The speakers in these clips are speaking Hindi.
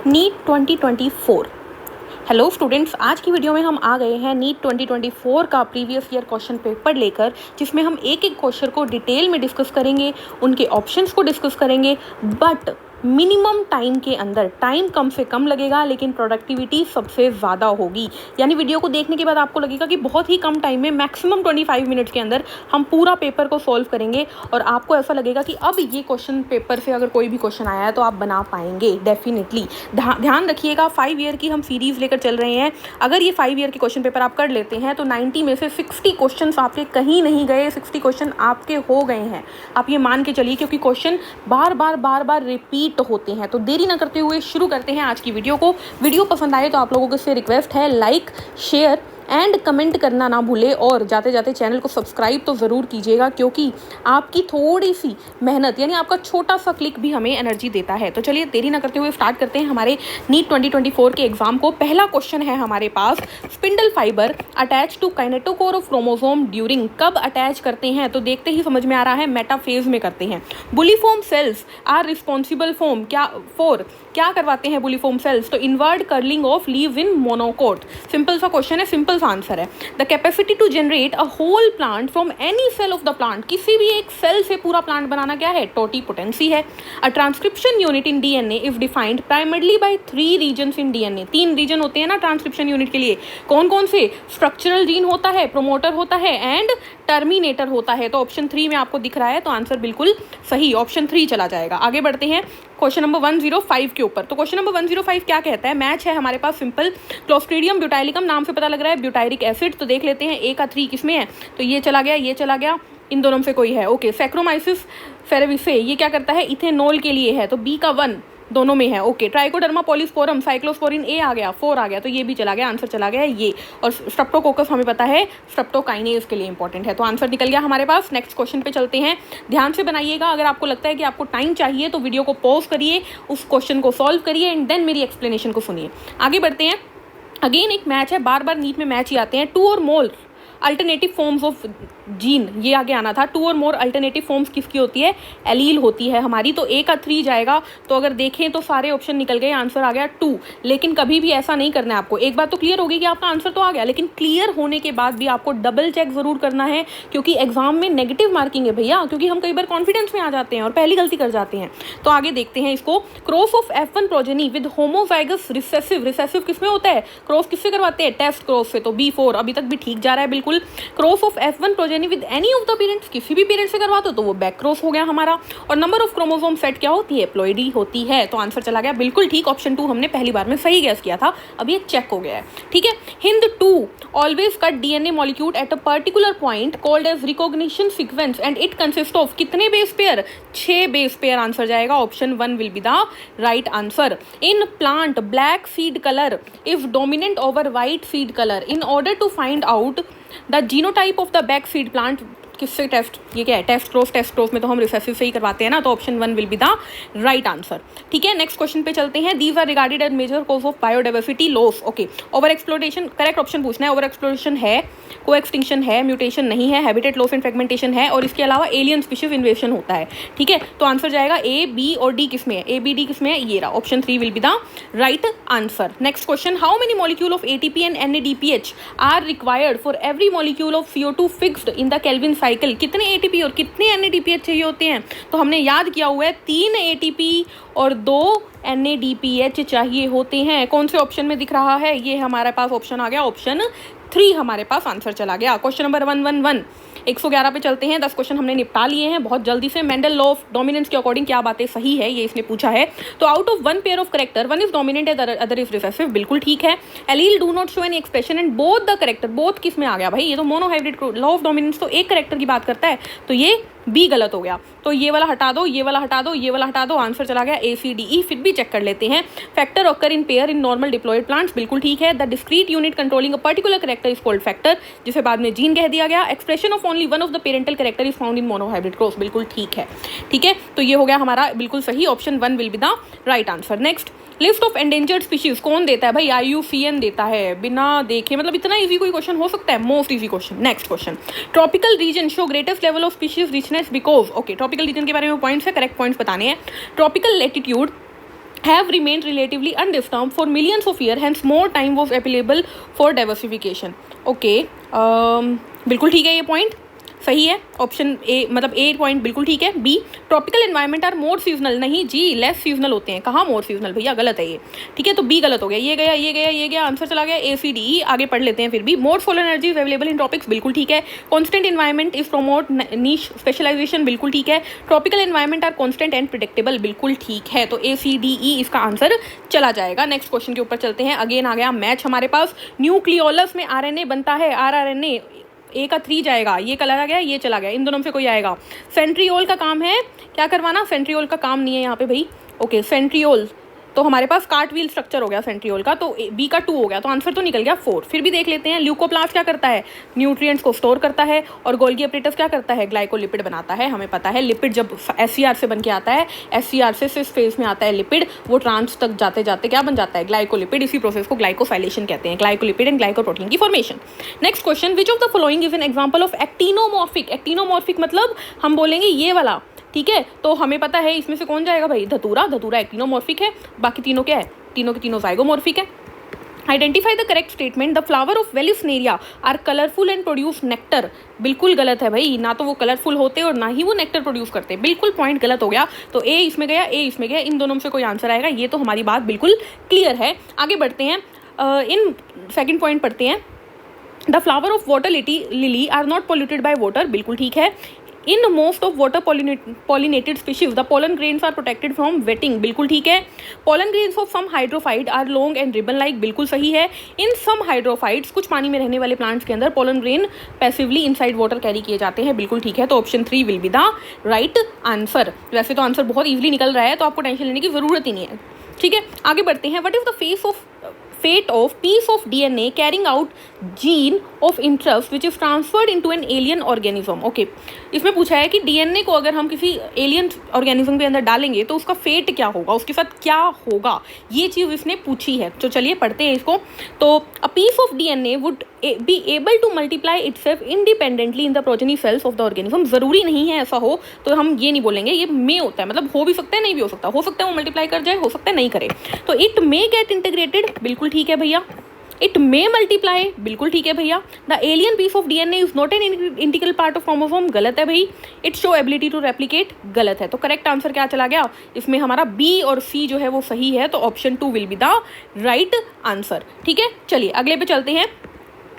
नीट 2024। हेलो स्टूडेंट्स, आज की वीडियो में हम आ गए हैं नीट 2024 का प्रीवियस ईयर क्वेश्चन पेपर लेकर, जिसमें हम एक एक क्वेश्चन को डिटेल में डिस्कस करेंगे, उनके ऑप्शंस को डिस्कस करेंगे, बट मिनिमम टाइम के अंदर। टाइम कम से कम लगेगा लेकिन प्रोडक्टिविटी सबसे ज़्यादा होगी। यानी वीडियो को देखने के बाद आपको लगेगा कि बहुत ही कम टाइम में, मैक्सिमम 25 मिनट्स के अंदर हम पूरा पेपर को सॉल्व करेंगे, और आपको ऐसा लगेगा कि अब ये क्वेश्चन पेपर से अगर कोई भी क्वेश्चन आया है तो आप बना पाएंगे डेफिनेटली। ध्यान रखिएगा, 5 ईयर की हम सीरीज़ लेकर चल रहे हैं। अगर ये 5 ईयर के क्वेश्चन पेपर आप कर लेते हैं तो 90 में से 60 क्वेश्चन आपके कहीं नहीं गए, 60 क्वेश्चन आपके हो गए हैं। आप ये मान के चलिए, क्योंकि क्वेश्चन बार बार रिपीट होते हैं। तो देरी ना करते हुए शुरू करते हैं आज की वीडियो को। वीडियो पसंद आए तो आप लोगों से रिक्वेस्ट है, लाइक, शेयर एंड कमेंट करना ना भूले, और जाते जाते चैनल को सब्सक्राइब तो ज़रूर कीजिएगा, क्योंकि आपकी थोड़ी सी मेहनत यानी आपका छोटा सा क्लिक भी हमें एनर्जी देता है। तो चलिए देरी ना करते हुए स्टार्ट करते हैं हमारे नीट 2024 के एग्जाम को। पहला क्वेश्चन है हमारे पास, spindle fibre attach to kinetochore of chromosome during. कब अटैच करते हैं? तो देखते ही समझ में आ रहा है, मेटाफेज में करते हैं। Bulliform cells are responsible for क्या करवाते हैं बुलिफॉर्म सेल्स? तो inward curling of leaves in monocot. Simple सा क्वेश्चन है, सिंपल सा आंसर है। The capacity to generate a whole plant from any cell of the plant. किसी भी एक सेल से पूरा प्लांट बनाना क्या है? टोटीपोटेंसी है। A transcription unit in DNA is defined primarily by 3 regions in DNA. 3 region होते हैं ना ट्रांसक्रिप्शन यूनिट के लिए। कौन कौन से? स्ट्रक्चरल जीन होता है, प्रोमोटर होता है एंड टर्मिनेटर होता है। तो ऑप्शन 3 में आपको दिख रहा है, तो आंसर बिल्कुल सही ऑप्शन 3 चला जाएगा। आगे बढ़ते हैं क्वेश्चन नंबर 105 के ऊपर। तो क्वेश्चन नंबर 105 क्या कहता है? मैच है हमारे पास सिंपल, क्लोस्ट्रीडियम ब्यूटाइलिकम, नाम से पता लग रहा है ब्यूटाइरिक एसिड। तो देख लेते हैं ए का 3 किसमें है? तो ये चला गया, ये चला गया, इन दोनों में से कोई है। ओके, सैक्रोमाइसिस फेरेविसे ये क्या करता है? इथेनॉल के लिए है, तो बी का 1 दोनों में है। ओके, ट्राइकोडर्मा पॉलीस्पोरम, साइक्लोस्पोरिन ए आ गया, 4 आ गया, तो ये भी चला गया, आंसर चला गया ये। और स्ट्रेप्टोकोकस हमें पता है स्ट्रेप्टोकाइनेज के लिए इंपॉर्टेंट है, तो आंसर निकल गया हमारे पास। नेक्स्ट क्वेश्चन पे चलते हैं। ध्यान से बनाइएगा, अगर आपको लगता है कि आपको टाइम चाहिए तो वीडियो को पॉज करिए, उस क्वेश्चन को सॉल्व करिए एंड देन मेरी एक्सप्लेनेशन को सुनिए। आगे बढ़ते हैं। अगेन एक मैच है, बार बार नीट में मैच ही आते हैं। 2 और मोर अल्टरनेटिव फॉर्म्स ऑफ जीन, ये आगे आना था। 2 और मोर अल्टरनेटिव फॉर्म्स किसकी होती है? एलील होती है हमारी। तो ए का 3 जाएगा। तो अगर देखें तो सारे ऑप्शन निकल गए, आंसर आ गया 2। लेकिन कभी भी ऐसा नहीं करना है आपको। एक बात तो क्लियर होगी कि आपका आंसर तो आ गया, लेकिन क्लियर होने के बाद भी आपको डबल चेक जरूर करना है, क्योंकि एग्जाम में नेगेटिव मार्किंग है भैया, क्योंकि हम कई बार कॉन्फिडेंस में आ जाते हैं और पहली गलती कर जाते हैं। तो आगे देखते हैं इसको। Cross of F1 progeny with homozygous recessive. Recessive किसमें होता है? क्रॉस किससे करवाते हैं? टेस्ट क्रॉस से। तो B4 अभी तक भी ठीक जा रहा है बिल्कुल। Cross of F1 progeny with any of the parents, किसी भी पेरेंट्स से करवा दो तो वो बैक क्रॉस हो गया हमारा। और नंबर ऑफ क्रोमोसोम सेट क्या होती है? प्लॉइडी होती है। तो आंसर चला गया बिल्कुल ठीक, ऑप्शन 2 हमने पहली बार में सही गैस किया था, अब ये चेक हो गया है। ठीक है। Hind 2 always cut DNA molecule at a particular point called as recognition sequence and it consist of कितने base pair? 6 base pair. Answer जाएगा option 1 will be the right answer. In plant black seed colour is dominant over white seed colour. In order to find out the genotype of the back seed plant, किससे टेस्ट? ये क्या है? टेस्ट क्रॉस में तो हम रिसेसिव से ही करवाते हैं ना, तो option 1 will be the right answer. ठीक है, नेक्स्ट क्वेश्चन पे चलते हैं। These are regarded as major cause of biodiversity loss. Okay, over exploration, correct option पूछना है। ओवर एक्सप्लोरेशन है, को एक्सटिंक्शन है, म्यूटेशन नहीं है, हैबिटेट लॉस एंड फ्रेगमेंटेशन है, और इसके अलावा एलियन स्पीशीज इन्वेशन होता है। ठीक है, तो आंसर जाएगा ए, बी और डी। किसमें है? ए, बी, डी किसमें है? ये रहा, option 3 will be the right answer. Next question, how many molecule of ATP and NADPH are required for every molecule of CO2 fixed in the Calvin cycle? कितने ATP और कितने NADPH चाहिए होते हैं? तो हमने याद किया हुआ है 3 ATP और 2 NADPH चाहिए होते हैं। कौन से ऑप्शन में दिख रहा है? ये हमारे पास ऑप्शन आ गया, ऑप्शन 3 हमारे पास आंसर चला गया। क्वेश्चन नंबर 111 111 पे चलते हैं। 10 क्वेश्चन हमने निपटा लिए हैं बहुत जल्दी से। मेंडल लॉ ऑफ डोमिनेंस के अकॉर्डिंग क्या बातें सही है, ये इसने पूछा है। तो out of 1 pair of character 1 is dominant and other is recessive, बिल्कुल ठीक है। Allele do not show any expression and both the character, both किस में आ गया भाई? ये तो मोनोहाइब्रिड लॉ ऑफ डोमिनेंस तो एक करेक्टर की बात करता है, तो ये बी गलत हो गया। तो ये वाला हटा दो, ये वाला हटा दो, ये वाला हटा दो, आंसर चला गया ACDE। फिर भी चेक कर लेते हैं। Factor occur in pair in normal diploid plants, बिल्कुल ठीक है। The discrete unit controlling a particular character is called factor, जिसे बाद में जीन कह दिया गया। Expression of only one of the parental character is found in monohybrid cross, बिल्कुल ठीक है। ठीक है, तो ये हो गया हमारा बिल्कुल सही, option 1 will be the right answer. Next, list of endangered species कौन देता है भाई? IUCN देता है, बिना देखे। मतलब इतना इजी कोई क्वेश्चन हो सकता है? Most easy question. Next question, tropical region show greatest level of species richness because. Okay, tropical region के बारे में पॉइंट्स है, करेक्ट पॉइंट्स बताने हैं। Tropical latitude have remained relatively undisturbed for millions of years, hence more time was available for diversification. Okay, बिल्कुल ठीक है, ये पॉइंट सही है। ऑप्शन ए मतलब ए पॉइंट बिल्कुल ठीक है। B, tropical environment are more seasonal, नहीं जी, लेस सीजनल होते हैं। कहाँ मोर सीजनल भैया, गलत है ये। ठीक है, तो बी गलत हो गया, ये गया, ये गया, ये गया, आंसर चला गया ए सी डी ई। आगे पढ़ लेते हैं फिर भी। More solar energy is available in tropics, बिल्कुल ठीक है। Constant environment is promote niche specialization, बिल्कुल ठीक है। Tropical environment are constant and predictable, बिल्कुल ठीक है। तो ए सी डी ई इसका आंसर चला जाएगा। नेक्स्ट क्वेश्चन के ऊपर चलते हैं। अगेन आ गया मैच हमारे पास। न्यूक्लियोलस में आरएनए बनता है, आरआरएनए, ए का 3 जाएगा, ये कलर आ गया, ये चला गया, इन दोनों में से कोई आएगा। सेंट्रियोल का काम है क्या करवाना, सेंट्रियोल का काम नहीं है यहाँ पे भाई। ओके, सेंट्रियोल तो हमारे पास कार्ट व्हील स्ट्रक्चर हो गया सेंट्रियोल का, तो बी का 2 हो गया, तो आंसर तो निकल गया 4। फिर भी देख लेते हैं। ल्यूकोप्लास्ट क्या करता है, न्यूट्रिएंट्स को स्टोर करता है। और गोल्गी अपरेटस क्या करता है, ग्लाइकोलिपिड बनाता है। हमें पता है लिपिड जब एससीआर से बन के आता है, एससीआर से सिस फेज में आता है लिपिड, वो ट्रांस तक जाते जाते क्या बन जाता है, ग्लाइकोलिपिड। इसी प्रोसेस को ग्लाइकोसाइलेशन कहते हैं, ग्लाइकोलिपिड एंड ग्लाइकोप्रोटीन की formation. Next question, which of the following is an example of actinomorphic. Actinomorphic मतलब हम बोलेंगे ये वाला, ठीक है। तो हमें पता है इसमें से कौन जाएगा भाई, धतूरा। धतूरा एक्टिनोमॉर्फिक है, बाकी तीनों क्या है, तीनों के तीनों जाइगोमॉर्फिक है। Identify the correct statement, the flower of Vallisneria are colourful and produce nectar, बिल्कुल गलत है भाई। ना तो वो कलरफुल होते और ना ही वो नेक्टर प्रोड्यूस करते, बिल्कुल पॉइंट गलत हो गया। तो ए इसमें गया, ए इसमें गया, इन दोनों में से कोई आंसर आएगा, ये तो हमारी बात बिल्कुल क्लियर है। आगे बढ़ते हैं, इन सेकेंड पॉइंट पढ़ते हैं। The flower of water lily are not polluted by water, बिल्कुल ठीक है। In most of water pollinated species the pollen grains are protected from wetting, बिल्कुल ठीक है। Pollen grains of some hydrophyte are long and ribbon like, बिल्कुल सही है। इन सम हाइड्रोफाइट्स, कुछ पानी में रहने वाले प्लांट्स के अंदर pollen grain passively inside water carry किए जाते हैं, बिल्कुल ठीक है। तो option 3 will be the right answer. वैसे तो आंसर बहुत ईजिली निकल रहा है, तो आपको टेंशन लेने की जरूरत ही नहीं है, ठीक है। आगे बढ़ते हैं। What is the fate of piece of DNA carrying out gene of interest which is transferred into an alien organism. Okay, इसमें पूछा है कि डीएनए को अगर हम किसी एलियन ऑर्गेनिज्म के अंदर डालेंगे तो उसका फेट क्या होगा, उसके साथ क्या होगा, ये चीज़ इसने पूछी है। तो चलिए पढ़ते हैं इसको। तो a piece of DNA would be able to multiply itself independently in the progeny cells of the organism. जरूरी नहीं है ऐसा हो, तो हम ये नहीं बोलेंगे, ये मे होता है, मतलब हो भी सकता है, नहीं भी हो सकता, हो सकता है वो मल्टीप्लाई कर जाए, हो सकता है नहीं करे। तो इट मे गेट इंटीग्रेटेड, बिल्कुल ठीक है भैया। इट मे मल्टीप्लाई, बिल्कुल ठीक है भैया। The alien piece of DNA is not an integral part of chromosome, गलत है भाई। It show ability to replicate, गलत है। तो करेक्ट आंसर क्या चला गया इसमें, हमारा बी और सी जो है वो सही है, तो option 2 will be the right answer, ठीक है। चलिए अगले पे चलते हैं।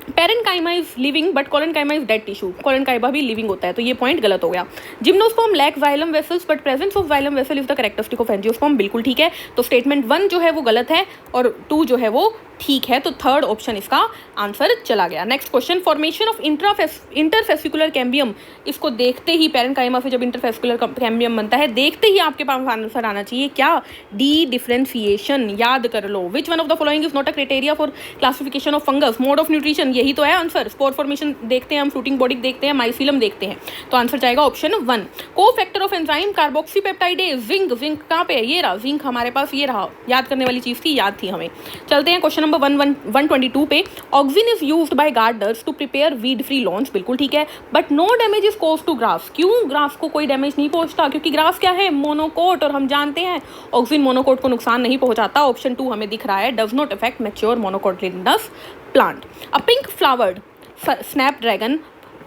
Parenchyma is living but collenchyma is dead tissue, collenchyma भी लिविंग होता है, तो ये पॉइंट गलत हो गया। Gymnosperm lack xylem vessels but presence of xylem vessel is the characteristic of angiosperm, बिल्कुल ठीक है। तो स्टेटमेंट 1 जो है वो गलत है और 2 जो है वो ठीक है, तो थर्ड ऑप्शन इसका आंसर चला गया। Next question, formation of interfascicular cambium, इसको देखते ही पेरेन्काइमा से जब इंटरफेसिकुलर कैम्बियम बनता है, देखते ही आपके पास आंसर आना चाहिए क्या, डी डिफरेंशिएशन, याद कर लो। Which one of the following is not a criteria for classification of fungus, mode of nutrition, यही तो है आंसर। स्पोर फॉर्मेशन देखते हैं हम, फ्रूटिंग बॉडी देखते हैं, माइसिलम देखते हैं, तो आंसर जाएगा ऑप्शन 1। को factor of enzyme carboxypeptidase, zinc, zinc कहाँ पे है, ये रहा जिंक हमारे पास, ये रहा, याद करने वाली चीज थी, याद थी हमें। चलते हैं क्वेश्चन नंबर 122 पे। Auxin is used by gardeners to prepare weed free lawns, बिल्कुल ठीक है। But no damage is cause to grass, क्यों ग्रास को कोई डैमेज नहीं पहुंचता, क्योंकि ग्रास क्या है, मोनोकोट, और हम जानते हैं ऑक्सिन मोनोकोट को नुकसान नहीं पहुंचाता। ऑप्शन 2 हमें दिख रहा है, does not affect mature monocotyledonous plant. A pink flowered snapdragon,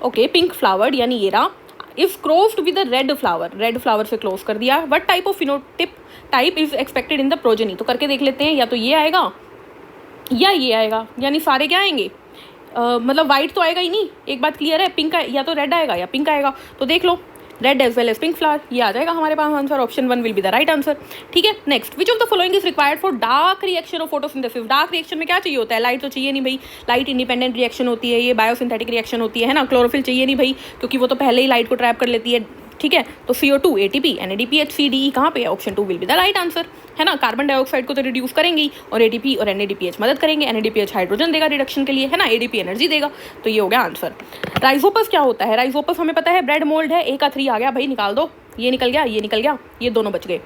okay, pink flowered यानी ये रहा, is closed with red flower, red flower से क्लोज कर दिया। What type of phenotype type is expected in the progeny, तो करके देख लेते हैं, या तो ये आएगा या ये आएगा, यानी सारे क्या आएंगे, मतलब वाइट तो आएगा ही नहीं, एक बात क्लियर है, पिंक या तो रेड आएगा या पिंक आएगा, तो देख लो red as well as pink flower, ये आ जाएगा हमारे पास answer, option 1 will be the right answer, ठीक है। Next, which of the following is required for dark reaction of photosynthesis, dark reaction में क्या चाहिए होता है, लाइट तो चाहिए नहीं भाई, लाइट इंडिपेंडेंट रिएक्शन होती है, ये बायोसिंथेटिक रिएक्शन होती है ना, क्लोरोफिल चाहिए नहीं भाई, क्योंकि वो तो पहले ही लाइट को ट्रैप कर लेती है, ठीक है। तो CO2 ATP NADPH CDE कहाँ पे है, option 2 will be the right answer, है ना। कार्बन डाइऑक्साइड को तो रिड्यूस करेंगी और ATP और NADPH मदद करेंगे, NADPH हाइड्रोजन देगा रिडक्शन के लिए, है ना, ADP एनर्जी देगा, तो ये हो गया आंसर। राइजोपस क्या होता है, राइजोपस हमें पता है ब्रेड मोल्ड है, A का 3 आ गया भाई, निकाल दो, ये निकल गया, ये निकल गया, ये दोनों बच गए,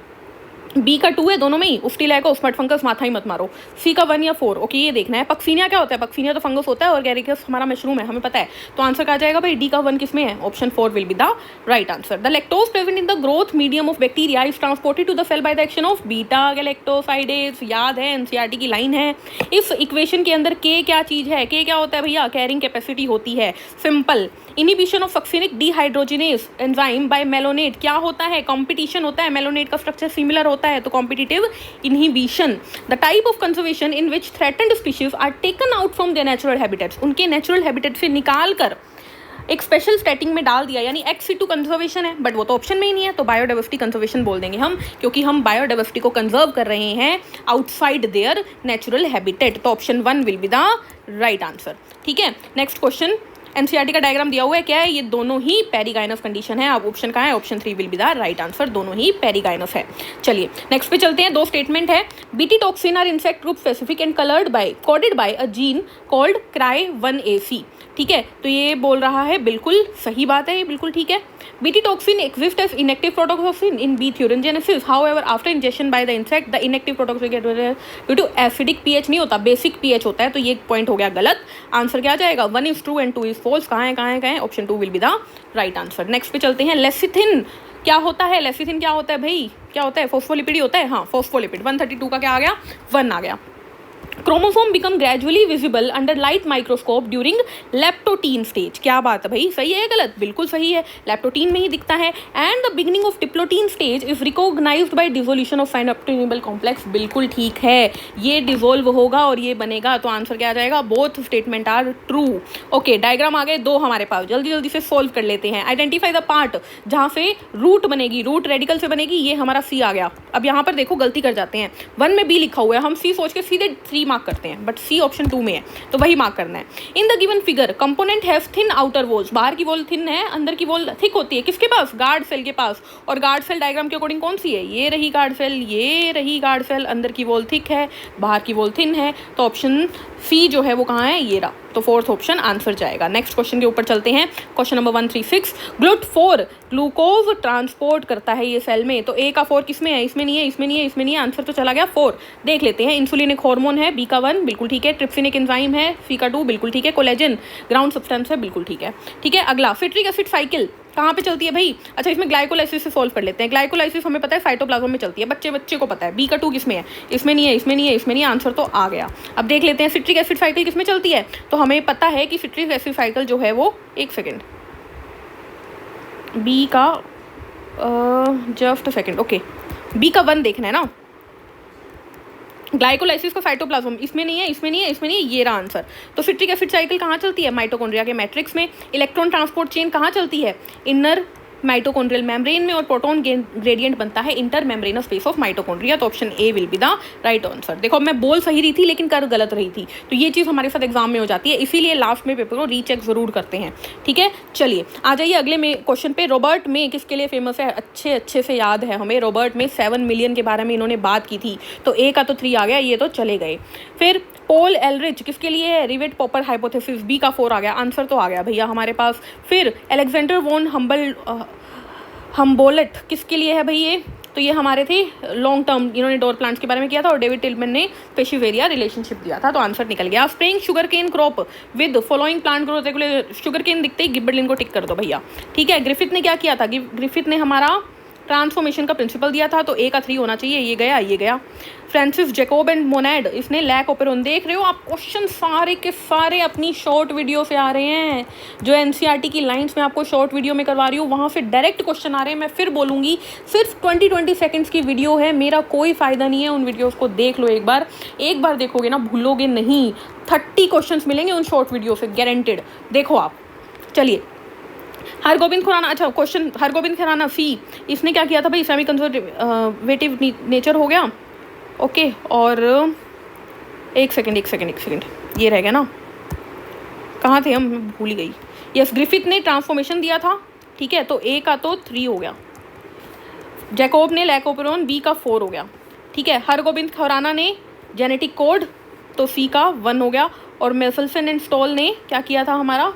बी का 2 है दोनों में ही, उफ्टिलैको स्मट फंगस माथा ही मत मारो। सी का 1 या 4, ओके ये देखना है। पक्सीनिया क्या होता है? पक्सीनिया तो फंगस होता है और गैरिकस हमारा मशरूम है, हमें पता है। तो आंसर क्या आ जाएगा भाई? डी का 1 किसमें है? Option 4 will be the right answer. The lactose present in the growth medium of bacteria is transported to the cell by the action of beta galactosidase. याद है, एनसीईआरटी की लाइन है। इस इक्वेशन के अंदर के क्या चीज है? के क्या होता है भैया? कैरिंग कैपेसिटी होती है। Simple. Inhibition of succinic dehydrogenase enzyme by malonate क्या होता है? कॉम्पिटिशन होता है। मेलोनेट का स्ट्रक्चर सिमिलर होता है, तो competitive inhibition. The type of conservation in which threatened species are taken out from their natural habitats, उनके नेचुरल हैबिटेट से निकाल कर एक स्पेशल सेटिंग में डाल दिया, यानी एक्स सिटू कंजर्वेशन है, बट वो तो ऑप्शन में ही नहीं है, तो बायोडाइवर्सिटी कंजर्वेशन बोल देंगे हम, क्योंकि हम बायोडाइवर्सिटी को कंजर्व कर रहे हैं आउटसाइड देयर नेचुरल हैबिटेट। तो option 1 will be the right answer. ठीक है, नेक्स्ट क्वेश्चन। एनसीईआरटी का डायग्राम दिया हुआ है, क्या है? ये दोनों ही पेरिगाइनस कंडीशन है। अब ऑप्शन कहाँ है? Option 3 will be the right answer, दोनों ही पेरिगाइनस है। चलिए नेक्स्ट पे चलते हैं। 2 स्टेटमेंट है। BT toxin are insect group specific and coded by a gene called CRY1AC। ठीक है, तो ये बोल रहा है, बिल्कुल सही बात है, ये बिल्कुल ठीक है। BT toxin exist as inactive protoxin in B thuringiensis, however after injection by the insect the inactive protoxin due to acidic pH नहीं होता, बेसिक पीएच होता है, तो ये पॉइंट हो गया गलत। आंसर क्या आ जाएगा? 1 is true and 2 is false. कहाँ है? Option 2 will be the right answer. Next पे चलते हैं। लेसिथिन क्या होता है? लेसिथिन क्या होता है भाई? क्या होता है? फॉस्फोलिपिड होता है। हाँ, फॉस्फोलिपिड। 132 का क्या आ गया? 1 आ गया। Chromosome become gradually visible under light microscope during leptotene stage. क्या बात है भाई? सही है गलत? बिल्कुल सही है, लेप्टोटीन में ही दिखता है। And the beginning of diplotene stage is recognized by dissolution of synaptonemal complex. बिल्कुल ठीक है, ये डिसोल्व होगा और ये बनेगा, तो आंसर क्या आ जाएगा? Both statement are true. Okay, diagram आ गए 2 हमारे पास, जल्दी जल्दी से सोल्व कर लेते हैं। आइडेंटिफाई द पार्ट जहाँ से रूट बनेगी, रूट रेडिकल से बनेगी, ये हमारा सी आ गया। अब यहाँ पर देखो गलती कर जाते हैं, 1 में बी लिखा हुआ है, हम सी सोच के सीधे 3 मार्क करते हैं, बट सी ऑप्शन 2 में है, तो वही मार्क करना है। In the given figure component have thin outer walls, बाहर की वॉल थिन है, अंदर की वॉल थिक होती है। किसके पास? गार्ड सेल के पास। और गार्ड सेल डायग्राम के अकॉर्डिंग कौन सी है? ये रही गार्ड सेल, ये रही गार्ड सेल। अंदर की वॉल थिक है, बाहर की वॉल थिन है, तो ऑप्शन सी जो है वो कहाँ है? ये रहा, तो 4th ऑप्शन आंसर जाएगा। नेक्स्ट क्वेश्चन के ऊपर चलते हैं। Question number 136। GLUT4 glucose transport करता है ये सेल में, तो ए का 4 किसमें है? इसमें नहीं है, इसमें नहीं है, इसमें नहीं है, आंसर तो चला गया 4। देख लेते हैं। इंसुलिन एक हार्मोन है, बी का 1 बिल्कुल ठीक है। ट्रिप्सिन एक एंजाइम है, सी का 2 बिल्कुल ठीक है। कोलेजन ग्राउंड सब्सटेंस है, बिल्कुल ठीक है। ठीक है, अगला सिट्रिक एसिड साइकिल कहाँ पे चलती है भाई? अच्छा, इसमें ग्लाइकोलाइसिस से सॉल्व कर लेते हैं। ग्लाइकोलाइसिस हमें पता है साइटोप्लाज्म में चलती है, बच्चे को पता है। बी का 2 किसमें है? इसमें नहीं है, इसमें नहीं है, इसमें नहीं है, आंसर तो आ गया। अब देख लेते हैं सिट्रिक एसिड साइकिल किसमें चलती है, तो हमें पता है कि सिट्रिक एसिड साइकिल जो है वो, एक सेकेंड, बी का जस्ट सेकेंड, ओके, बी का 1 देखना है ना। ग्लाइकोलाइसिस का साइटोप्लाज्म इसमें नहीं है, इसमें नहीं है, इसमें नहीं है, ये रहा आंसर। तो सिट्रिक एसिड साइकिल कहाँ चलती है? माइटोकॉन्ड्रिया के मैट्रिक्स में। इलेक्ट्रॉन ट्रांसपोर्ट चेन कहाँ चलती है? इनर माइटोकॉन्ड्रियल मेम्ब्रेन में। और प्रोटॉन ग्रेडियंट बनता है inter membranous space of mitochondria, तो option A will be the right answer. देखो मैं बोल सही रही थी लेकिन कर गलत रही थी, तो ये चीज़ हमारे साथ एग्जाम में हो जाती है, इसीलिए लास्ट में पेपर को रीचेक जरूर करते हैं। ठीक है, चलिए आ जाइए अगले में क्वेश्चन पे। रॉबर्ट में किसके लिए फेमस है? अच्छे से याद है हमें, रॉबर्ट में 7 मिलियन के बारे में इन्होंने बात की थी, तो ए का तो 3 आ गया, ये तो चले गए। फिर पोल एलरिच किसके लिए है? रिवेट पॉपर हाइपोथेसिस, बी का 4 आ गया, आंसर तो आ गया भैया हमारे पास। फिर अलेक्जेंडर वॉन हम्बोल्ट किसके लिए है भाई ये? तो ये हमारे थे लॉन्ग टर्म, इन्होंने डोर प्लांट्स के बारे में किया था, और डेविड टिलमैन ने पेशिवेरिया रिलेशनशिप दिया था, तो आंसर निकल गया। Spraying sugar cane crop with following plant growth regulator, sugar cane दिखते ही गिबरलिन को टिक कर दो भैया। ठीक है, ग्रिफिथ ने क्या किया था? ग्रिफिथ ने हमारा ट्रांसफॉर्मेशन का प्रिंसिपल दिया था, तो ए का 3 होना चाहिए, ये गया, ये गया। फ्रांसिस जैकोब एंड मोनेड, इसने लैक ओपेरोन। देख रहे हो आप, क्वेश्चन सारे के सारे अपनी शॉर्ट वीडियो से आ रहे हैं, जो एनसीईआरटी की लाइंस में आपको शॉर्ट वीडियो में करवा रही हूँ, वहाँ से डायरेक्ट क्वेश्चन आ रहे हैं। मैं फिर बोलूँगी, सिर्फ 20 सेकेंड्स की वीडियो है, मेरा कोई फ़ायदा नहीं है, उन वीडियोज़ को देख लो एक बार देखोगे ना, भूलोगे नहीं। 30 क्वेश्चन मिलेंगे उन शॉर्ट वीडियो से, गारंटेड। देखो आप, चलिए हरगोबिंद खुराना, अच्छा क्वेश्चन, हरगोबिंद खुराना सी, इसने क्या किया था भाई? सेमी कंजर्वेटिव नेचर हो गया, ओके। और एक सेकंड, ये रह गया ना, कहाँ थे हम? भूल ही गई। यस, ग्रिफिथ ने ट्रांसफॉर्मेशन दिया था, ठीक है, तो ए का तो 3 हो गया। जैकोब ने लैकोपेरोन, बी का 4 हो गया, ठीक है। हरगोबिंद खुराना ने जेनेटिक कोड, तो सी का 1 हो गया। और मेफल्सन एंड स्टॉल ने क्या किया था हमारा?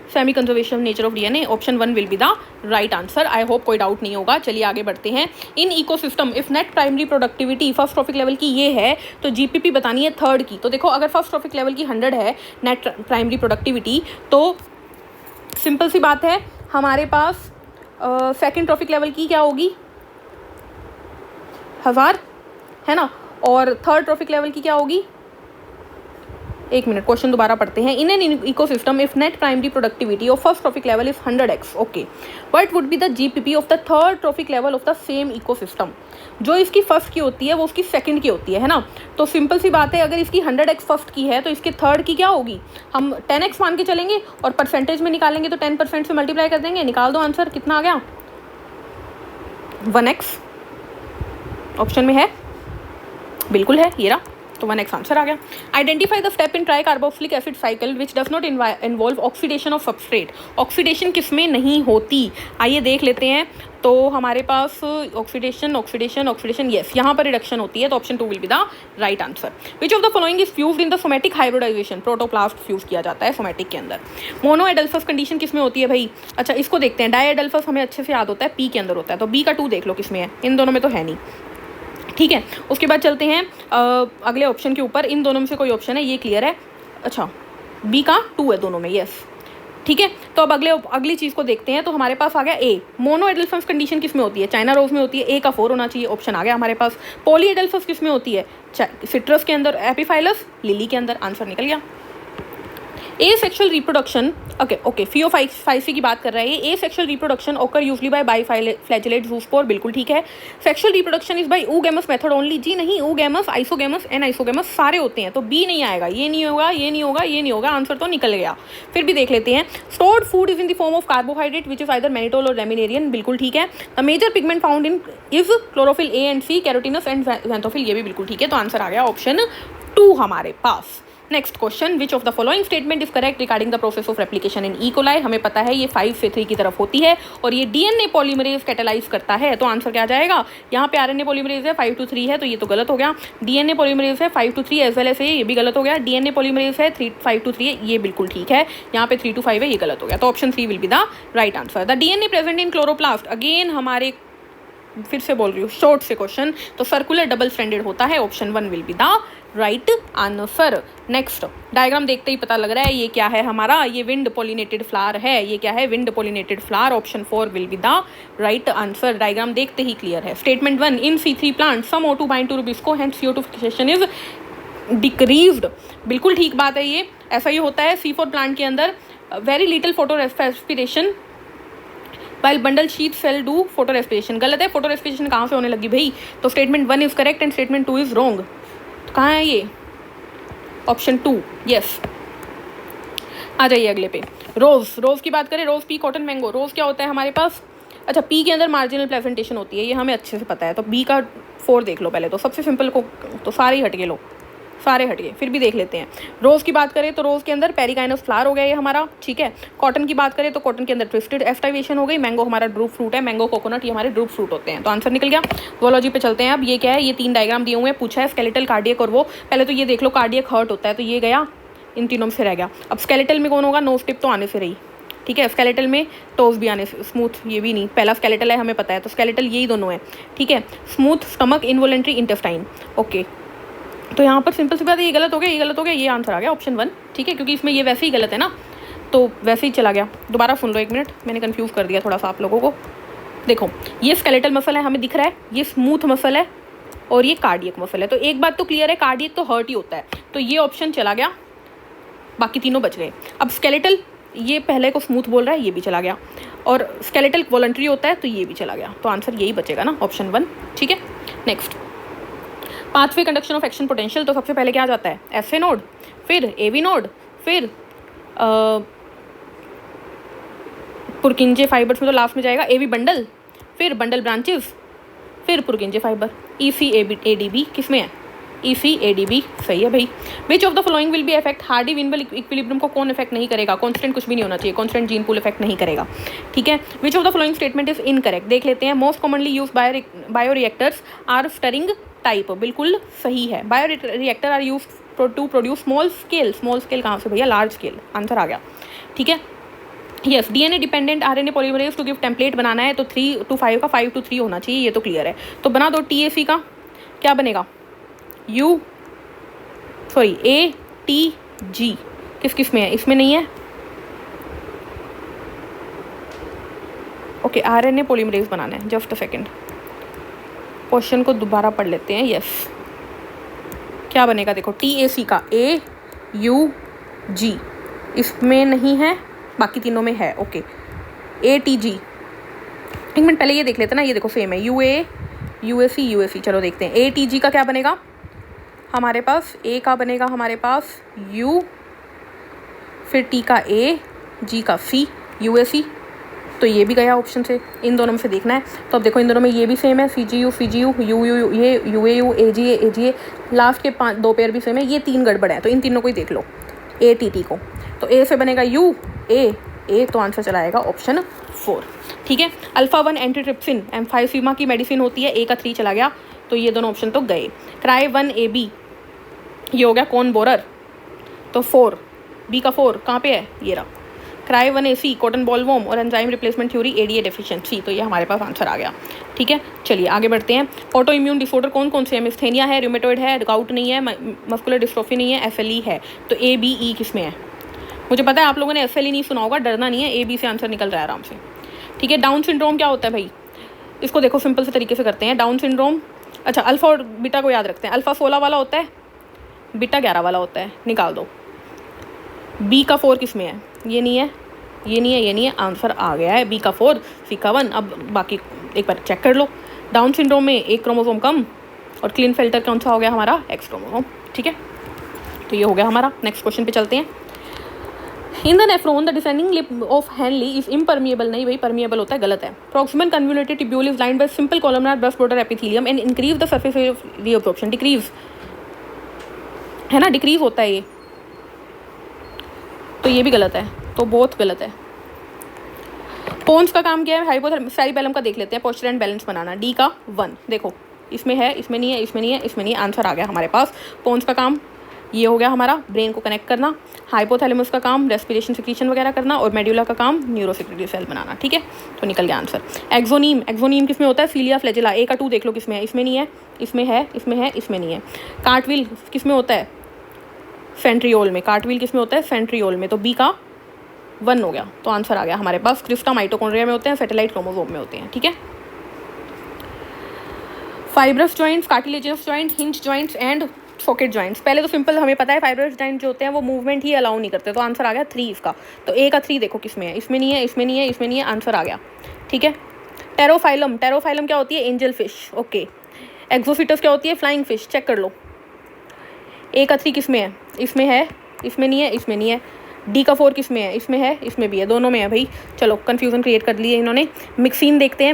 Semi conservation nature of DNA, option 1 will be the right answer. I hope कोई डाउट नहीं होगा। चलिए आगे बढ़ते हैं। In ecosystem if net primary productivity first trophic level की ये है तो जीपीपी बतानी है थर्ड की। तो देखो अगर फर्स्ट ट्रॉफिक लेवल की 100 है नेट प्राइमरी प्रोडक्टिविटी, तो सिंपल सी बात है हमारे पास सेकेंड ट्रॉफिक लेवल की क्या होगी 1000 है ना, और थर्ड ट्रॉफिक लेवल की क्या होगी, एक मिनट क्वेश्चन दोबारा पढ़ते हैं। In an ecosystem if net primary productivity of first trophic level is 100x, okay, what would be the GPP of the third trophic level of the same ecosystem. जो इसकी फर्स्ट की होती है वो उसकी सेकंड की होती है ना। तो सिंपल सी बात है अगर इसकी 100x फर्स्ट की है तो इसके थर्ड की क्या होगी, हम 10x मान के चलेंगे और परसेंटेज में निकालेंगे तो 10% से मल्टीप्लाई कर देंगे। निकाल दो आंसर, कितना आ गया 1x, ऑप्शन में है, बिल्कुल है ये रहा, तो 1x आंसर आ गया। Identify the step in tricarboxylic acid cycle which does not involve oxidation of substrate. Oxidation किसमें नहीं होती, आइए देख लेते हैं। तो हमारे पास ऑक्सीडेशन ऑक्सीडेशन ऑक्सीडेशन, यस, यहाँ पर रिडक्शन होती है, तो option 2 will be the right answer. Which of the following is fused in the somatic hybridization, protoplast fuse किया जाता है सोमैटिक के अंदर। मोनो एडल्फस कंडीशन किसमें होती है भाई, अच्छा इसको देखते हैं। डाई एडल्फस हमें अच्छे से याद होता है, पी के अंदर होता है, तो बी का 2 देख लो किसमें है, इन दोनों में तो है नहीं, ठीक है। उसके बाद चलते हैं अगले ऑप्शन के ऊपर, इन दोनों में से कोई ऑप्शन है, ये क्लियर है, अच्छा बी का 2 है दोनों में, यस, ठीक है। तो अब अगली चीज़ को देखते हैं। तो हमारे पास आ गया ए, मोनो एडल्फस कंडीशन किस में होती है, चाइना रोज में होती है, ए का 4 होना चाहिए, ऑप्शन आ गया हमारे पास। पॉली एडल्फस किस में होती है, सिट्रस के अंदर, एपीफाइलस लिली के अंदर, आंसर निकल गया। Asexual reproduction, okay phaeophyceae की बात कर रहा है ये। Asexual reproduction occur usually by biflagellate zoospore, बिल्कुल ठीक है। Sexual reproduction is by oogamous method only, जी नहीं, oogamous, आइसोगेमस एंड आइसोगेमस सारे होते हैं, तो बी नहीं आएगा, ये नहीं होगा, ये नहीं होगा, ये नहीं होगा, आंसर तो निकल गया। फिर भी देख लेते हैं। Stored food is in the form of carbohydrate which is either mannitol और लेमिनेरियन, बिल्कुल ठीक है। The major pigment found in is chlorophyll A and C, carotenoids and xanthophyll, ये भी बिल्कुल ठीक है, तो आंसर आ गया ऑप्शन 2 हमारे पास। Next question, which of the following statement is correct regarding the process of replication in E coli. हमें पता है ये 5 से 3 की तरफ होती है और ये डीएनए पॉलीमरेज कैटेलाइज करता है, तो आंसर क्या जाएगा, यहाँ पे आरएनए पॉलीमरेज है 5 to 3 है, तो ये तो गलत हो गया। डीएनए पॉलीमरेज है 5 to 3 एज वेल एज ये भी गलत हो गया। डीएनए पॉलीमरेज है 5 to 3, ये बिल्कुल ठीक है। यहाँ पे 3 to 5 है, ये गलत हो गया, तो option 3 will be the right answer. The DNA present in chloroplast, again हमारे, फिर से बोल रही हूँ शॉर्ट से क्वेश्चन, तो सर्कुलर डबल स्ट्रैंडेड होता है, option 1 will be the right answer. Next diagram देखते ही पता लग रहा है ये क्या है हमारा, ये विंड पोलिनेटेड फ्लावर है, ये क्या है, wind pollinated flower, option 4 will be the right answer. Diagram देखते ही क्लियर है। Statement 1, in C3 plant some O2 bind to rubisco hence CO2 fixation is decreased, बिल्कुल ठीक बात है, ये ऐसा ही होता है। C4 प्लांट के अंदर very little photorespiration while bundle sheath cell do photorespiration, गलत है, फोटो रेस्पिरेशन कहाँ से होने लगी भाई, तो statement 1 is correct and statement 2 is wrong. तो कहाँ है ये, ऑप्शन 2, यस। आ जाइए अगले पे। रोज की बात करें, रोज पी कॉटन मैंगो, रोज क्या होता है हमारे पास, अच्छा पी के अंदर मार्जिनल प्रेजेंटेशन होती है, ये हमें अच्छे से पता है, तो बी का 4 देख लो पहले, तो सबसे सिंपल को तो सारे ही हट गए, लो सारे हट गए, फिर भी देख लेते हैं। रोज़ की बात करें तो रोज़ के अंदर पेरिकाइनस फ्लावर हो गया ये हमारा, ठीक है। कॉटन की बात करें तो कॉटन के अंदर ट्विस्टेड एस्टाइवेशन हो गई। मैंगो हमारा ड्रूप फ्रूट है, मैंगो कोकोनट ये हमारे ड्रूप फ्रूट होते हैं, तो आंसर निकल गया। जोलॉजी पे चलते हैं अब, ये क्या है, ये 3 डायग्राम दिए हुए हैं, पूछा है स्केलेटल, कार्डियक और वो, पहले तो ये देख लो कार्डियक हर्ट होता है, तो ये गया, इन तीनों में से रह गया। अब स्केलेटल में कौन होगा, नोज टिप तो आने से रही, ठीक है, स्केलेटल में टोज भी आने से, स्मूथ ये भी नहीं, पहला स्केलेटल है हमें पता है, तो स्केलेटल यही दोनों है, ठीक है। Smooth stomach, involuntary intestine, okay. तो यहाँ पर सिंपल सी बात है, ये गलत हो गया, ये गलत हो गया, ये आंसर आ गया ऑप्शन 1, ठीक है, क्योंकि इसमें ये वैसे ही गलत है ना, तो वैसे ही चला गया। दोबारा सुन लो 1 मिनट, मैंने कंफ्यूज कर दिया थोड़ा सा आप लोगों को। देखो ये स्केलेटल मसल है, हमें दिख रहा है, ये स्मूथ मसल है और ये कार्डियक मसल है, तो एक बात तो क्लियर है, कार्डियक तो हर्ट ही होता है, तो ये ऑप्शन चला गया, बाकी तीनों बच गए। अब स्केलेटल, ये पहले को स्मूथ बोल रहा है, ये भी चला गया, और स्केलेटल वॉलंटरी होता है, तो ये भी चला गया, तो आंसर यही बचेगा ना, ऑप्शन 1, ठीक है। Next, pathway conduction of action potential, तो सबसे पहले क्या आ जाता है, एसए नोड, फिर एवी नोड, फिर पुरकिंजे फाइबर्स में तो लास्ट में जाएगा एवी बंडल, फिर बंडल ब्रांचेस, फिर पुरकिंजे फाइबर। ECADB किस में है, ECADB सही है भाई। Which of the following will be effect Hardy Weinberg equilibrium को कौन इफेक्ट नहीं करेगा, कॉन्स्टेंट कुछ भी नहीं होना चाहिए, कॉन्स्टेंट जीन पूल इफेक्ट नहीं करेगा, ठीक है। Which of the following statement is incorrect, देख लेते हैं। Most commonly use bioreactors are stirring type, बिल्कुल सही है। Bioreactor are use to produce small scale कहाँ से भैया, लार्ज स्केल, आंसर आ गया, ठीक है। Yes, DNA dependent RNA polymerase to give template बनाना है तो 3 to 5 का 5 to 3 होना चाहिए, ये तो क्लियर है। तो बना दो टीएसी का, क्या बनेगा ATG किस किस में है, इसमें नहीं है। ओके, आरएनए पॉलीमरेज बनाना है, जस्ट अ सेकेंड, क्वेश्चन को दोबारा पढ़ लेते हैं। यस, क्या बनेगा देखो, TAC का AUG इसमें नहीं है, बाकी तीनों में है। ओके, ATG, एक मिनट पहले ये देख लेते हैं ना, ये देखो सेम है, UAC, चलो देखते हैं। ATG का क्या बनेगा हमारे पास, A का बनेगा हमारे पास U, फिर T का A, G का C, UAC, तो ये भी गया ऑप्शन से, इन दोनों में से देखना है। तो अब देखो इन दोनों में ये भी सेम है, CGU, UU, ये UAU, AGA, लास्ट के 2 पेयर भी सेम है, ये 3 गड़बड़ है, तो इन तीनों को ही देख लो, ATT को। तो A से बनेगा A, तो आंसर चला आएगा ऑप्शन 4, ठीक है। अल्फा-1 एंटीट्रिप्सिन एम्फाइसीमा की मेडिसिन होती है, A का 3 चला गया, तो ये दोनों ऑप्शन तो गए। Cry1AB ये हो गया कौन बोरर, तो 4, B का 4 कहाँ पे है, ये रहा। Cry1AC कॉटन बॉलवॉर्म और enzyme replacement theory ADA deficiency, तो ये हमारे पास आंसर आ गया, ठीक है। चलिए आगे बढ़ते हैं। ऑटो इम्यून डिसऑर्डर कौन कौन से है, मिस्थेनिया है, रूमेटॉइड है, गाउट नहीं है, मस्कुलर डिस्ट्रोफी नहीं है, FLE है, तो ABE किस में है। मुझे पता है आप लोगों ने FLE नहीं सुना होगा, डरना नहीं है, AB से आंसर निकल रहा है आराम से, ठीक है। डाउन सिंड्रोम क्या होता है भाई, इसको देखो सिंपल से तरीके से करते हैं। डाउन सिंड्रोम, अच्छा अल्फ़ा और बीटा को याद रखते हैं, अल्फ़ा 16 वाला होता है, बीटा 11 वाला होता है, निकाल दो। B का 4 किस में है, ये नहीं है, ये नहीं है, ये नहीं है, आंसर आ गया है B का 4, C का 1। अब बाकी एक बार चेक कर लो, डाउन सिंड्रोम में एक क्रोमोसोम कम और क्लीन फिल्टर कौन सा हो गया हमारा, X क्रोमोसोम, ठीक है। तो ये हो गया हमारा। नेक्स्ट क्वेश्चन पे चलते हैं। In the nephron the descending lip of Henle is impermeable, नहीं भाई परमिएबल होता है, गलत है। Proximal convoluted tubule is lined by simple columnar brush border epithelium and increase the surface of reabsorption, decrease है ना, डिक्रीज होता है ये, तो ये भी गलत है, तो बहुत गलत है। पोन्स का काम क्या है, हाइपोथैलेमस का देख लेते हैं, posture and balance banana, D का 1, देखो इसमें है, इसमें नहीं है, इसमें नहीं है, इसमें नहीं है, आंसर आ गया हमारे पास। पोन्स का काम ये हो गया हमारा, ब्रेन को कनेक्ट करना। हाइपोथैलेमस का काम रेस्पिरेशन सिक्रीशन वगैरह करना, और मेड्यूला का काम न्यूरोसेक्रेटरी सेल बनाना, ठीक है। तो निकल गया आंसर। एक्सोनीम किस में होता है, सीलिया फ्लैजिला, A का 2 देख लो किस में है, इसमें नहीं है, इसमें है, इसमें है, इसमें नहीं है। कार्टविल किस में होता है, सेंट्रियोल में, कार्टविल किस में होता है, सेंट्रियोल में, तो B का 1 हो गया, तो आंसर आ गया हमारे पास। क्रिस्टा माइटोकॉन्ड्रिया में होते हैं, सैटेलाइट क्रोमोसोम में होते हैं, ठीक है। Fibrous joints, cartilaginous joint, hinge joints and socket joints. पहले तो सिंपल हमें पता है फाइब्रस जॉइंट जो होते हैं वो मूवमेंट ही अलाउ नहीं करते, तो आंसर आ गया 3 इसका। तो A का 3 देखो किस में है, इसमें नहीं है, इसमें नहीं है, इसमें नहीं है, आंसर आ गया, ठीक है। टेरोफाइलम क्या होती है, एंजल फिश, ओके। एक्सोफिटस क्या होती है, फ्लाइंग फिश, चेक कर लो। A का 3 किस में है, इसमें है, इसमें नहीं है, इसमें नहीं है। D का 4 किस में है, इसमें है, इसमें भी है, दोनों में है भाई। चलो कन्फ्यूजन क्रिएट कर लिए इन्होंने। मिक्सिन देखते हैं,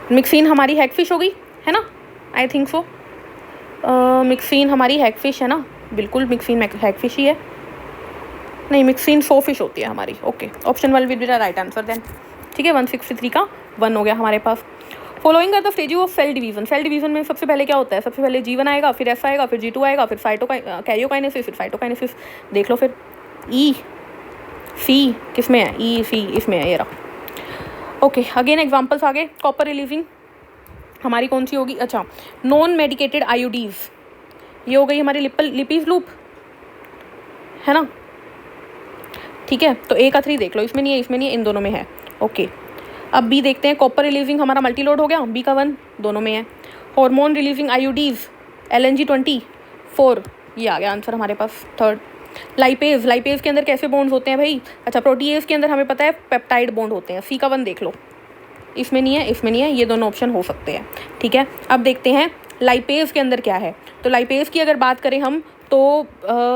मिक्सिन हमारी हैगफिश हो गई है ना, आई थिंक सो। मिक्सिन हमारी हैगफिश है ना, बिल्कुल मिक्सिन हैगफिश ही है, नहीं मिक्सिन सोफिश होती है हमारी, okay. Option 1 will be the right answer then, ठीक है। 163 का 1 हो गया हमारे पास। Following are the stage of cell division में सबसे पहले क्या होता है, सबसे पहले G1 आएगा, फिर S आएगा, फिर G2 आएगा, फिर कैरियोकाइनेसिस, फिर साइटोकाइनेसिस, देख लो फिर। E-C किस में है, E-C इसमें है, ये रहा, ओके। अगेन एग्जांपल्स आगे। कॉपर रिलीजिंग हमारी कौन सी होगी, अच्छा नॉन मेडिकेटेड आयोडीज, ये हो गई हमारी लिपीज लूप, है ना, ठीक है। तो A का 3 देख लो, इसमें नहीं है, इसमें नहीं है, इन दोनों में है, ओके। अब B देखते हैं। कॉपर रिलीजिंग हमारा मल्टीलोड हो गया, B का 1 दोनों में है। हार्मोन रिलीजिंग आयोडीज LNG24, ये आ गया आंसर हमारे पास, 3rd। लाइपेज के अंदर कैसे बॉन्ड्स होते हैं भाई, अच्छा प्रोटीएज के अंदर हमें पता है पेप्टाइड बॉन्ड होते हैं, C का 1 देख लो, इसमें नहीं है, इसमें नहीं है, ये दोनों ऑप्शन हो सकते हैं, ठीक है। अब देखते हैं लाइपेज के अंदर क्या है। तो लाइपेज की अगर बात करें हम तो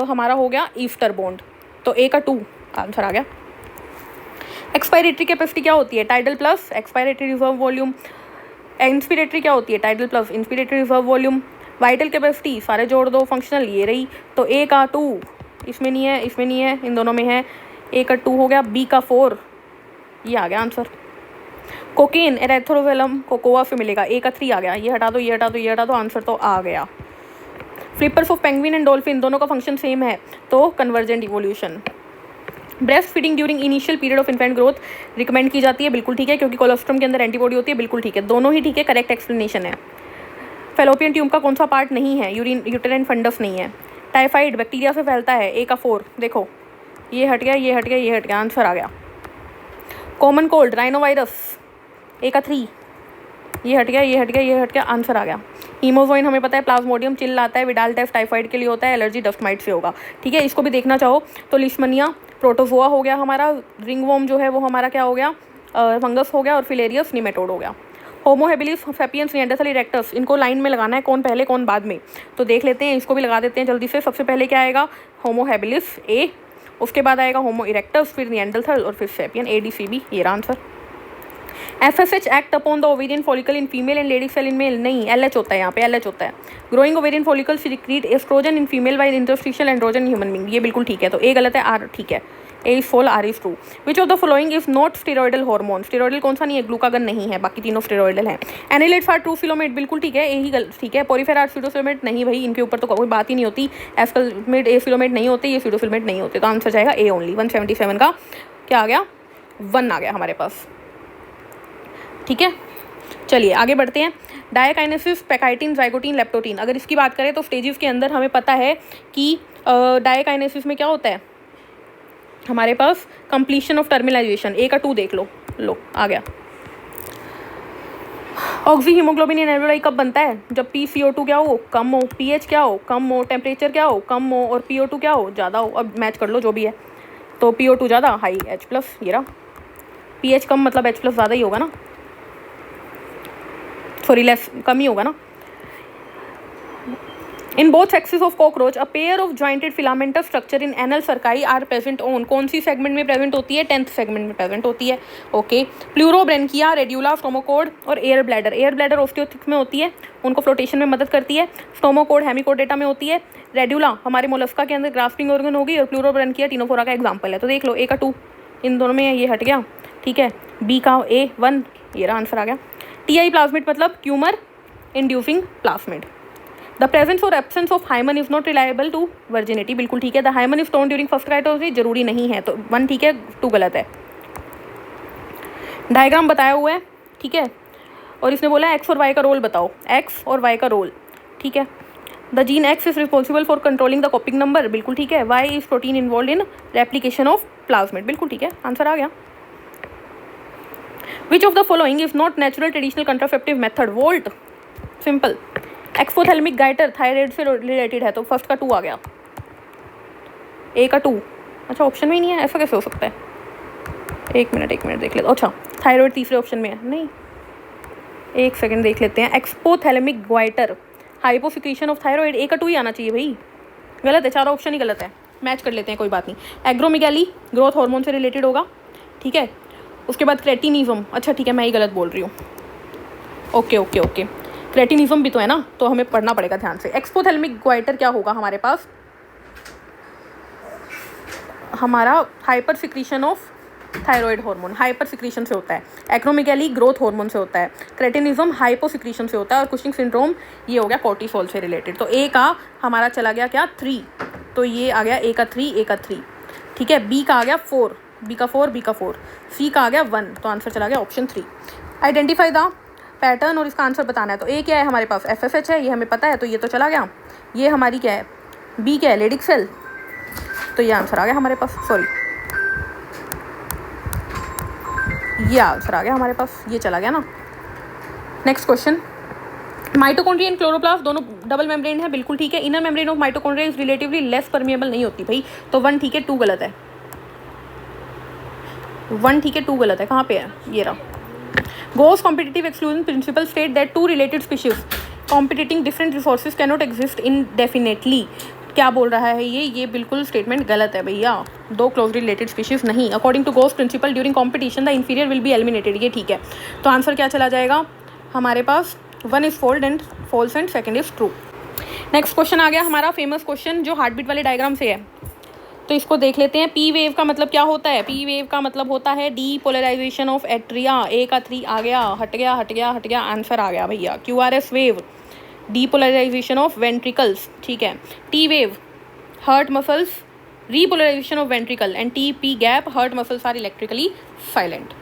हमारा हो गया ईस्टर बॉन्ड, तो A का 2 आंसर आ गया। एक्सपायरेटरी कैपेसिटी क्या होती है, tidal plus expiratory reserve volume. Inspiratory क्या होती है, tidal plus inspiratory reserve volume. Vital capacity सारे जोड़ दो, फंक्शनल ये रही, तो A का 2 इसमें नहीं है, इसमें नहीं है, इन दोनों में है, A का 2 हो गया, B का 4 ये आ गया आंसर। कोकेन एरेथ्रोवेलम कोकोआ से मिलेगा, A का 3 आ गया, ये हटा दो, ये हटा दो, ये हटा दो, आंसर तो आ गया। Flippers of penguin and dolphin दोनों का फंक्शन सेम है, तो convergent evolution. Breast feeding during initial period of infant growth recommend की जाती है, बिल्कुल ठीक है, क्योंकि कोलोस्ट्रम के अंदर एंटीबॉडी होती है, बिल्कुल ठीक है, दोनों ही ठीक है, करेक्ट एक्सप्लेनेशन है। फेलोपियन ट्यूब का कौन सा पार्ट नहीं है? यूटेराइन फंडस नहीं है। टाइफाइड बैक्टीरिया से फैलता है, ए का 4, देखो ये हट गया, ये हट गया, ये हट गया, आंसर आ गया। कॉमन कोल्ड राइनोवायरस, ए का 3, ये हट गया, ये हट गया, ये हट गया, आंसर आ गया। हीमोजोइन हमें पता है, प्लाज्मोडियम चिल आता है, विडाल टेस्ट टाइफाइड के लिए होता है, एलर्जी डस्ट माइट से होगा, ठीक है। इसको भी देखना चाहो तो लिशमनिया प्रोटोजोआ हो गया हमारा, रिंगवॉर्म जो है वो हमारा क्या हो गया, फंगस हो गया, और फिलेरियस निमेटोड हो गया। Homo habilis sapiens Neanderthal erectus, इनको लाइन में लगाना है, कौन पहले कौन बाद में, तो देख लेते हैं, इसको भी लगा देते हैं जल्दी से। सबसे पहले क्या आएगा? होमो हैबिलिस ए, उसके बाद आएगा होमो इरेक्टस, फिर निएंडरथल और फिर सैपियन, ADCB, ये रहा answer. FSH act upon the ovarian follicle in female and Leydig cell in male, नहीं, LH होता है यहाँ पे, LH होता है। Growing ovarian follicle secrete estrogen in female while interstitial androgen in human being, ये बिल्कुल ठीक है, तो ए गलत है, आर ठीक है, A is false, R is true. Which of the following is not steroidal hormone, steroidal कौन सा नहीं है? ग्लूकागन नहीं है, बाकी तीनों स्टेरॉइडल हैं। एनिलेट्स आर ट्रूफिलोमेट, बिल्कुल ठीक है, ए ही गलत, ठीक है। पोरीफेरा आर स्यूडोफिलोमेट, नहीं भाई, इनके ऊपर तो कोई बात ही नहीं होती, एस्कलमेट एफिलोमेट नहीं होते, ये स्यूडोफिलोमेट नहीं होते, तो आंसर जाएगा ए ओनली। 177 का क्या आ गया? 1 आ गया हमारे पास, ठीक है। चलिए आगे बढ़ते हैं। डायकाइनेसिस, पैकाइटिन, जाइगोटिन, लेप्टोटीन, अगर इसकी बात करें तो स्टेजेस के अंदर हमें पता है कि डायकाइनेसिस में क्या होता है हमारे पास? कंप्लीशन ऑफ टर्मिनाइजेशन, ए का 2 देख लो, लो आ गया। ऑक्सी हीमोग्लोबिन इन एल्वेओलाई कब बनता है? जब PCO2 क्या हो? कम हो, pH क्या हो? कम हो, टेम्परेचर क्या हो? कम हो, और PO2 क्या हो? ज़्यादा हो। अब मैच कर लो जो भी है, तो PO2 ज़्यादा, हाई, H+, ये रहा। pH कम मतलब H+ ज़्यादा ही होगा ना, सॉरी लेस, कम ही होगा ना। In both sexes of cockroach a pair of jointed filamentous structure in anal cerci are present on, कौन सी सेगमेंट में प्रेजेंट होती है? 10th सेगमेंट में प्रेजेंट होती है, ओके। प्लूरोब्रेंकिया, रेड्यूला, स्टोमोकोड और एयर ब्लैडर, एयर ब्लैडर ऑस्टियोथिक्स में होती है, उनको फ्लोटेशन में मदद करती है। स्टोमोकोड हेमिकोडेटा में होती है। रेड्यूला हमारे मोलस्का के अंदर ग्रास्पिंग ऑर्गन होगी, और प्लूरोब्रेंकिया टिनोफोरा का एग्जाम्पल है, तो देख लो ए का 2 इन दोनों में, ये हट गया, ठीक है। बी का A1, ये रहा आंसर आ गया। TI प्लाज्मिड मतलब tumour inducing plasmid. The presence और absence of hymen is not reliable to virginity, बिल्कुल ठीक है। The hymen is torn during first गाइटोसिस, जरूरी नहीं है, तो 1 ठीक है, 2 गलत है। डायग्राम बताया हुआ है, ठीक है, और इसने बोला एक्स और वाई का रोल बताओ, एक्स और वाई का रोल, ठीक है। The gene X is responsible for controlling the copying number, बिल्कुल ठीक है। Y is protein involved in replication of plasmid, बिल्कुल ठीक है, आंसर आ गया। Which of the following is not natural traditional contraceptive method? वोल्ट, सिंपल। एक्सपोथैलेमिक गाइटर थायराइड से रिलेटेड है, तो फर्स्ट का 2 आ गया, ए का 2, अच्छा ऑप्शन में ही नहीं है, ऐसा कैसे हो सकता है? एक मिनट देख लेते, अच्छा थायराइड तीसरे ऑप्शन में है, नहीं, एक सेकंड देख लेते हैं। एक्सपोथैलेमिक गाइटर, हाइपोसिक्रीशन ऑफ थायराइड, ए का 2 ही आना चाहिए भाई, गलत है, चारों ऑप्शन ही गलत है, मैच कर लेते हैं, कोई बात नहीं। एग्रोमेगाली ग्रोथ हार्मोन से रिलेटेड होगा, ठीक है। उसके बाद क्रेटिनिज्म, अच्छा ठीक है, मैं ही गलत बोल रही हूँ, ओके, क्रेटिनिज्म भी तो है ना, तो हमें पढ़ना पड़ेगा ध्यान से। एक्सपोथैलेमिक ग्वाइटर क्या होगा हमारे पास? हमारा hyper secretion of thyroid hormone, hyper secretion से होता है। एक्रोमेगाली ग्रोथ हार्मोन से होता है। क्रेटिनिज्म हाइपो सिक्रीशन से होता है, और कुशिंग सिंड्रोम ये हो गया कॉर्टिसोल से रिलेटेड। तो ए का हमारा चला गया क्या? 3, तो ये आ गया ए का 3, ठीक है। बी का आ गया 4, बी का 4, सी का आ गया 1, तो आंसर चला गया ऑप्शन 3। आइडेंटिफाई द पैटर्न, और इसका आंसर बताना है। तो ए क्या है हमारे पास? FSH है, ये हमें पता है, तो ये तो चला गया। ये हमारी क्या है? बी क्या है? लेडिक सेल, तो ये आंसर आ गया हमारे पास, सॉरी ये आंसर आ गया हमारे पास, ये चला गया ना। Next question, mitochondria and chloroplast दोनों डबल मेम्ब्रेन है, बिल्कुल ठीक है। Inner membrane of mitochondria is relatively less permeable नहीं होती भाई, तो 1 ठीक है, 2 गलत है। 1 ठीक है, 2 गलत है, कहाँ पे है? ये रहा। Gauss competitive exclusion principle state that two related species competing different resources cannot exist indefinitely. क्या बोल रहा है ये बिल्कुल स्टेटमेंट गलत है भैया, 2 क्लोजली रिलेटेड स्पीशीज नहीं। According to Gauss principle during competition the inferior will be eliminated, ये ठीक है। तो आंसर क्या चला जाएगा हमारे पास? 1 is false and second is true. Next question आ गया हमारा फेमस क्वेश्चन, जो हार्ट बीट वाले डायग्राम से है, तो इसको देख लेते हैं। पी वेव का मतलब क्या होता है? पी वेव का मतलब होता है डीपोलराइजेशन ऑफ एट्रिया, ए का 3 आ गया, हट गया, आंसर आ गया भैया। QRS wave depolarization of ventricles, ठीक है। T wave heart muscles repolarization of ventricle and TP gap, heart muscles are electrically silent.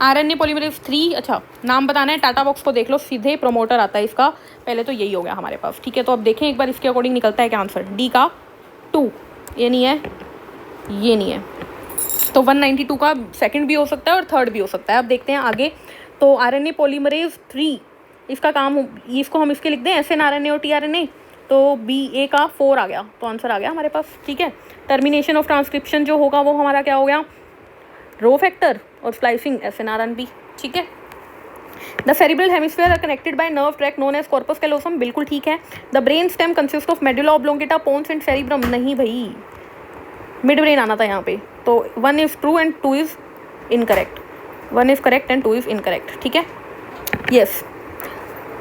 RNA polymerase 3, अच्छा नाम बताना है, टाटा बॉक्स को देख लो, सीधे प्रोमोटर आता है इसका, पहले तो यही हो गया हमारे पास, ठीक है। तो अब देखें एक बार इसके अकॉर्डिंग निकलता है क्या आंसर, डी का 2, ये नहीं है, ये नहीं है, तो 192 का सेकंड भी हो सकता है और थर्ड भी हो सकता है। अब देखते हैं आगे। तो RNA polymerase 3 इसका काम, इसको हम इसके लिख दें SNRNA और tRNA, तो BA का 4 आ गया, तो आंसर आ गया हमारे पास, ठीक है। टर्मिनेशन ऑफ ट्रांसक्रिप्शन जो होगा वो हमारा क्या हो गया, रो फैक्टर, और स्प्लाइसिंग SNRNB, ठीक है। The cerebral hemisphere are connected by nerve tract known as corpus callosum, बिल्कुल ठीक है। The brain stem consist of medulla oblongata, pons and cerebrum, नहीं भाई, मिड ब्रेन आना था यहाँ पे। तो 1 is true and 2 is incorrect, 1 is correct and 2 is incorrect, ठीक है। यस,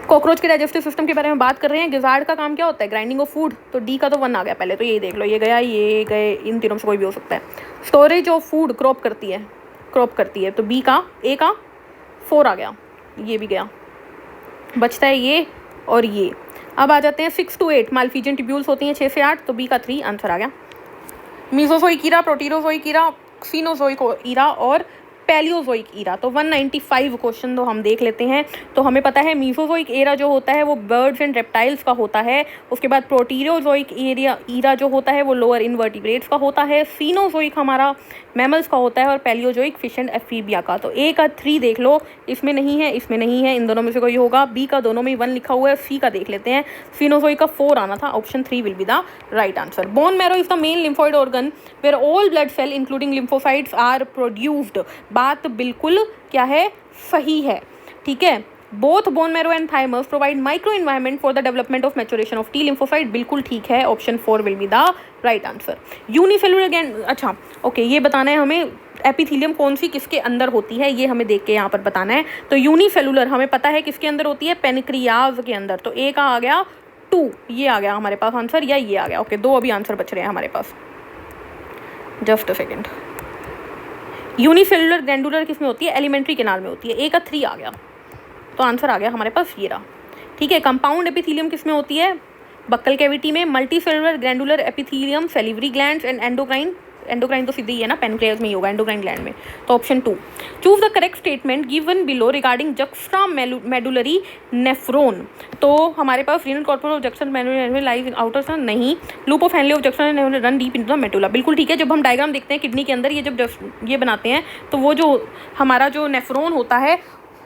कॉकरोच के डाइजेस्टिव सिस्टम के बारे में बात कर रहे हैं। गिजार्ड का काम क्या होता है, ग्राइंडिंग ऑफ फूड, तो डी का तो 1 आ गया पहले, तो ये देख लो, ये गया, ये गए, इन तीनों से कोई भी हो सकता है। स्टोरेज ऑफ फूड क्रॉप करती है, तो बी का, ए का 4 आ गया, ये भी गया, बचता है ये और ये। अब आ जाते हैं 6 to 8, मालफीजियन ट्यूब्यूल्स होती हैं 6 से 8, तो बी का 3 आंसर आ गया। मीजोजोइक ईरा, प्रोटीरोजोइक ईरा, सीनोजोइक ईरा और पैलियोजोइक ईरा, तो 195 क्वेश्चन तो हम देख लेते हैं। तो हमें पता है मीजोजोइक एरा जो होता है वो बर्ड्स एंड रेप्टाइल्स का होता है, उसके बाद प्रोटीरोजोइक ईरा जो होता है वो लोअर इनवर्टिब्रेट्स का होता है, सीनोजोइक हमारा मैमल्स का होता है, और पैलियोजोइक फिश एंड एम्फीबिया का। तो ए का 3 देख लो, इसमें नहीं है, इसमें नहीं है, इन दोनों में से कोई होगा। बी का दोनों में 1 लिखा हुआ है, सी का देख लेते हैं, सीनोजोइक का 4 आना था, option 3 will be the right answer. Bone marrow is the main lymphoid organ where all blood cell including lymphocytes are produced, बात बिल्कुल क्या है, सही है, ठीक है। Both bone marrow and thymus provide micro environment for the development of maturation of T lymphocyte, बिल्कुल ठीक है, option 4 will be the right answer. Unicellular gland, अच्छा ओके, ये बताना है हमें एपिथीलियम कौन सी किसके अंदर होती है, ये हमें देख के यहाँ पर बताना है। तो यूनिसेलुलर हमें पता है किसके अंदर होती है, पेनक्रियाज के अंदर, तो ए का आ गया 2, ये आ गया हमारे पास आंसर, या ये आ गया, ओके 2 अभी आंसर बच रहे हैं हमारे पास, just a second. Unicellular glandular किस में होती है, एलिमेंट्री कैनाल में होती है, ए का 3 आ गया, तो आंसर आ गया हमारे पास ये रहा, ठीक है। कंपाउंड एपिथीलियम किस में होती है, बक्कल कैविटी में। Multicellular glandular epithelium salivary glands and endocrine तो सीधे ही है ना, पेनक्रियाज में ही होगा, एंडोक्राइन ग्लैंड में, तो option 2। Choose the correct statement given below regarding juxta medullary nephron, तो हमारे पास renal corpus of juxta medullary lies outer सन, नहीं। Loop of Henle of juxta run deep into the medulla, बिल्कुल ठीक है। जब हम डायग्राम देखते हैं किडनी के अंदर, ये जब ये बनाते हैं तो वो जो हमारा जो नेफ्रोन होता है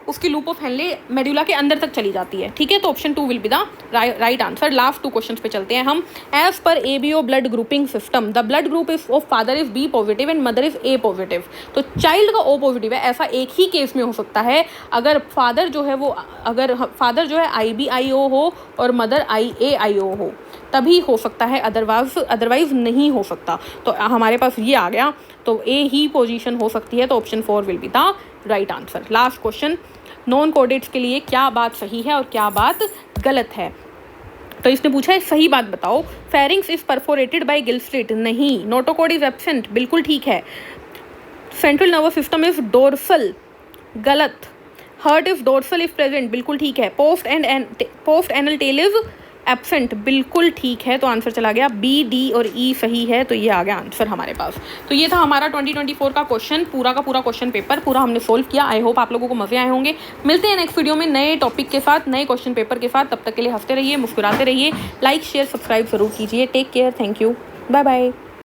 उसकी लूप ऑफ हेनले मेडुला के अंदर तक चली जाती है, ठीक है। तो option 2 will be the right answer. Last 2 questions पे चलते हैं हम। As per ABO blood grouping system the blood group is of father is B positive and mother is A positive, तो चाइल्ड का O पॉजिटिव है, ऐसा एक ही केस में हो सकता है, अगर फादर जो है IBIO हो और मदर IAIO हो, तभी हो सकता है, अदरवाइज नहीं हो सकता। तो हमारे पास ये आ गया, तो A ही पोजीशन हो सकती है, तो option 4 will be the right answer. Last question, non कोडेट्स के लिए क्या बात सही है और क्या बात गलत है। तो इसने पूछा है सही बात बताओ। Pharynx is perforated by gill slit, नहीं। नोटोकॉड इज एब्सेंट, बिल्कुल ठीक है। Central nervous system is dorsal, गलत। Heart is dorsal is present, बिल्कुल ठीक है। Post anal tail is absent, बिल्कुल ठीक है, तो आंसर चला गया B, D और E सही है, तो ये आ गया आंसर हमारे पास। तो ये था हमारा 2024 का क्वेश्चन, पूरा का पूरा क्वेश्चन पेपर पूरा हमने सोल्व किया। आई होप आप लोगों को मजे आए होंगे। मिलते हैं नेक्स्ट वीडियो में नए टॉपिक के साथ, नए क्वेश्चन पेपर के साथ। तब तक के लिए हंसते रहिए, मुस्कुराते रहिए, लाइक शेयर सब्सक्राइब जरूर कीजिए। Take care, thank you, bye bye.